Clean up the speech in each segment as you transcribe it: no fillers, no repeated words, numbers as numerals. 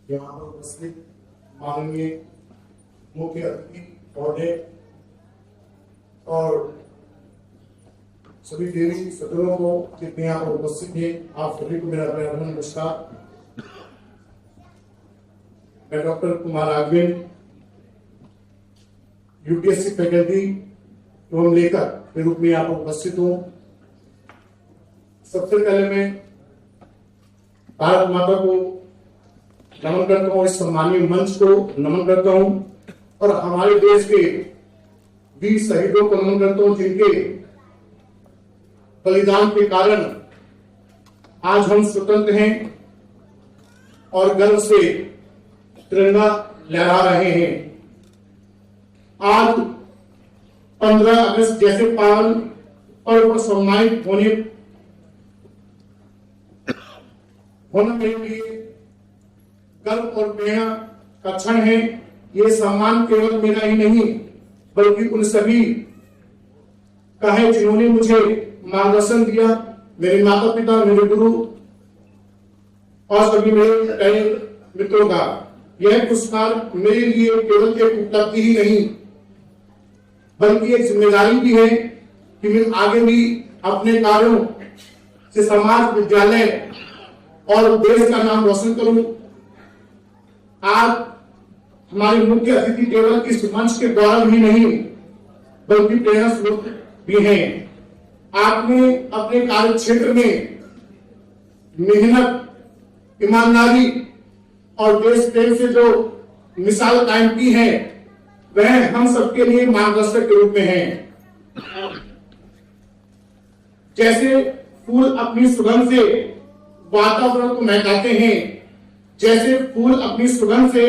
यहाँ पर उपस्थित माननीय मुख्य अतिथि महोदय और सभी देवी सदनों को जितने यहाँ पर उपस्थित हैं, आप सभी को मेरा प्यार नमस्कार। मैं डॉक्टर कुमार आगवेन, यूपीएससी फैकल्टी एवं लेखक के रूप में यहाँ पर उपस्थित हूँ। सबसे पहले मैं भारत माता को नमन करता हूँ, इस सम्मानीय मंच को नमन करता हूँ और हमारे देश के वीर शहीदों को नमन करता हूँ, जिनके बलिदान के कारण आज हम स्वतंत्र हैं और गर्व से तिरंगा लहरा रहे हैं। आज 15 अगस्त जैसे पावन पर्व पर सम्मानित होना मेरे लिए गर्व और प्रेरणा का क्षण है। ये सम्मान केवल मेरा ही नहीं बल्कि उन सभी का है जिन्होंने मुझे मार्गदर्शन दिया, मेरे माता पिता, मेरे गुरु और सभी मेरे कई मित्रों का। यह पुरस्कार मेरे लिए केवल एक उपलब्धि ही नहीं बल्कि एक जिम्मेदारी भी है कि मैं आगे भी अपने कार्यों से समाज, विद्यालय और देश का नाम रोशन करूं। आज हमारे मुख्य अतिथि केवल इस मंच के गौरव ही नहीं बल्कि प्रेरणा स्रोत भी हैं। आपने अपने कार्य क्षेत्र में मेहनत, ईमानदारी और देश प्रेम से जो मिसाल कायम की है वह हम सबके लिए मार्गदर्शक के रूप में है। जैसे फूल अपनी सुगंध से वातावरण को महकाते हैं, जैसे फूल अपनी सुगंध से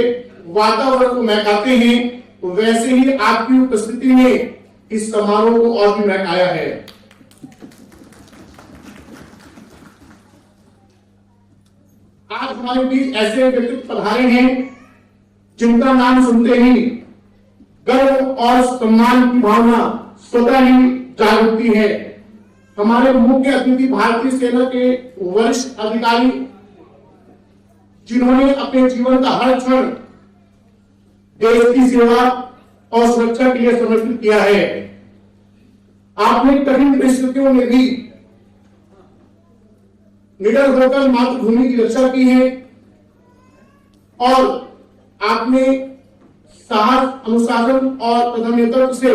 वातावरण को महकाते हैं, वैसे ही आपकी उपस्थिति ने इस समारोह को और भी महकाया है। आज हमारे बीच ऐसे व्यक्तित्व पधारे हैं जिनका नाम सुनते ही गर्व और सम्मान की भावना स्वतः ही जाग उठती है। हमारे मुख्य अतिथि भारतीय सेना के वरिष्ठ अधिकारी जिन्होंने अपने जीवन का हर क्षण देश की सेवा और सुरक्षा के लिए समर्पित किया है। आपने कठिन परिस्थितियों में भी निडर होकर मातृभूमि की रक्षा की है और आपने साहस, अनुशासन और प्रधानतंत्र से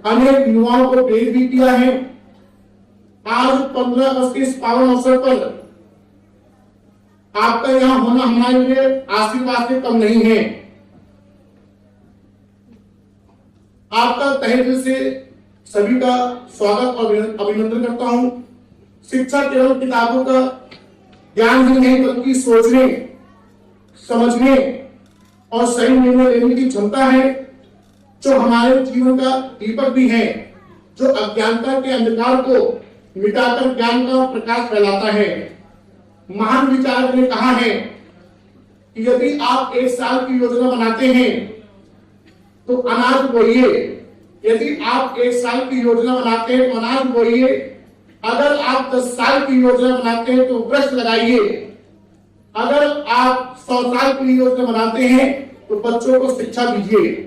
अनेक युवाओं को प्रेरित भी किया है। आज 15 अगस्त के इस पावन अवसर पर आपका यहाँ होना हमारे लिए आशीर्वाद से कम नहीं है। आपका तहे दिल से सभी का स्वागत और अभिनंदन करता हूं। शिक्षा केवल किताबों का ज्ञान ही नहीं बल्कि सोचने, समझने और सही निर्णय लेने की क्षमता है, जो हमारे जीवन का दीपक भी है, जो अज्ञानता के अंधकार को मिटाकर ज्ञान का प्रकाश फैलाता है। महान विचारक ने कहा है कि यदि आप 1 साल की योजना बनाते हैं तो अनाज बोइए, यदि आप 1 साल की योजना बनाते हैं तो अनाज बोइए, अगर आप 10 साल की योजना बनाते हैं तो वृक्ष लगाइए, अगर आप 100 साल की योजना बनाते हैं तो बच्चों को शिक्षा दीजिए।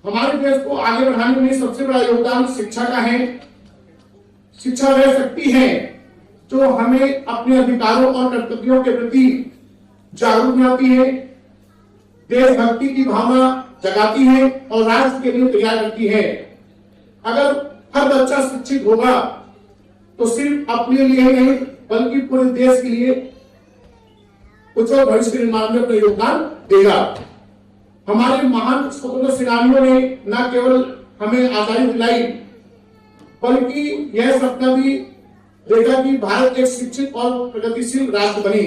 हमारे देश को आगे बढ़ाने में सबसे बड़ा योगदान शिक्षा का है। शिक्षा वह शक्ति है जो हमें अपने अधिकारों और कर्तव्यों के प्रति जागरूक बनाती है, देशभक्ति की भावना जगाती है और राष्ट्र के लिए तैयार करती है। अगर हर बच्चा शिक्षित होगा तो सिर्फ अपने लिए नहीं बल्कि पूरे देश के लिए उज्जवल भविष्य के निर्माण में अपना योगदान देगा। हमारे महान स्वतंत्रता सेनानियों ने न केवल हमें आजादी दिलाई बल्कि यह सपना भी देखा कि भारत एक शिक्षित और प्रगतिशील राष्ट्र बने।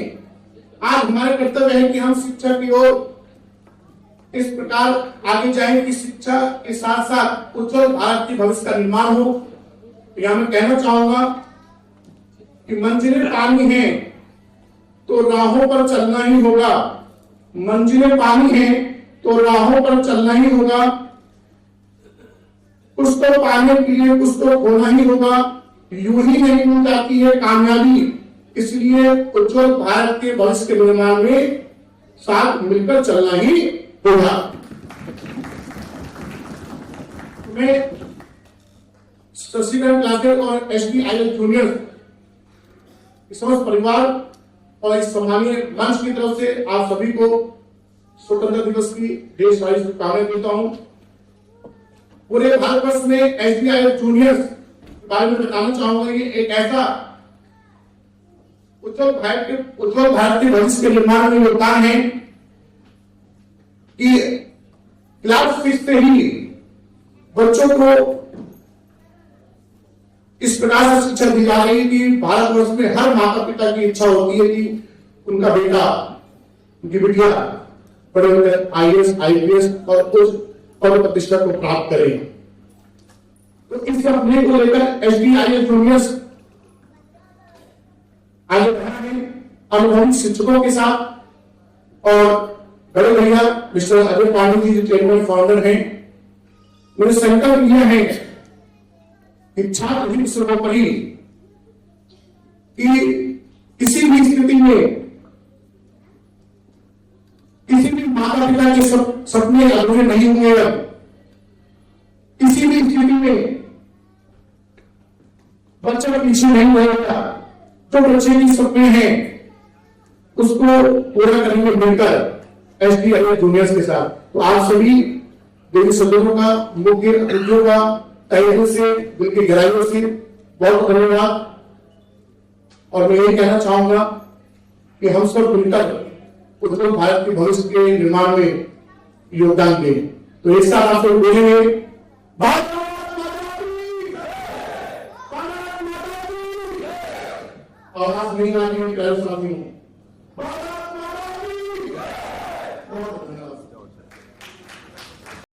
आज हमारा कर्तव्य है कि हम शिक्षा की ओर इस प्रकार आगे जाएं कि शिक्षा के साथ साथ उज्जवल भारत की भविष्य का निर्माण हो। यहां मैं कहना चाहूंगा कि मंजिलें पानी है तो राहों पर चलना ही होगा, मंजिलें पानी है तो राहों पर चलना ही होगा। कुछ तो पाने के लिए कुछ तो खोना ही होगा। यूं ही नहीं मिल जाती है कामयाबी, इसलिए उज्जवल भारत के भविष्य के निर्माण में साथ मिलकर चलना ही होगा। मैं शशिकांत क्लासेस और SDIL जूनियर समस्त परिवार और इस सम्मानीय मंच की तरफ से आप सभी को स्वतंत्रता दिवस की ढेर सारी शुभकामनाएं देता हूं। पूरे भारतवर्ष में SDIL जूनियर के बारे में बताना चाहूंगा, ये एक ऐसा उज्जवल भारत के भविष्य के निर्माण में योगदान है कि क्लास 6 से ही बच्चों को इस प्रकार से शिक्षा दी जा रही है कि भारतवर्ष में हर माता पिता की इच्छा होती है कि उनका बेटा, उनकी बिटिया बड़े बड़े IAS, IPS और उस पद प्रतिष्ठा को प्राप्त करें। तो इस सपने को लेकर SDIL जूनियर्स आगे बढ़ा है अनुभवी शिक्षकों के साथ। और बड़े भैया मिस्टर अजय पांडे जी जो चेयरमैन फाउंडर हैं, मैंने संकल्प लिया है कि छात्र ही सर्वोपरि कि किसी भी स्थिति में किसी भी माता पिता के सपने अधूरे नहीं हुए। किसी भी स्थिति में बच्चा पीछे नहीं रहेगा। जो बच्चे के सपने हैं उसको पूरा करेंगे मिलकर SDIL जूनियर्स के साथ। तो आप सभी देवी सदनों का, मुख्य अतिथियों का तहे से, दिल की गहराइयों से बहुत धन्यवाद। और मैं ये कहना चाहूंगा कि हम सब मिलकर उज्जवल भारत के भविष्य के निर्माण में योगदान दें। तो एक साथ आप लोग बोलेंगे भारत और आप नहीं आने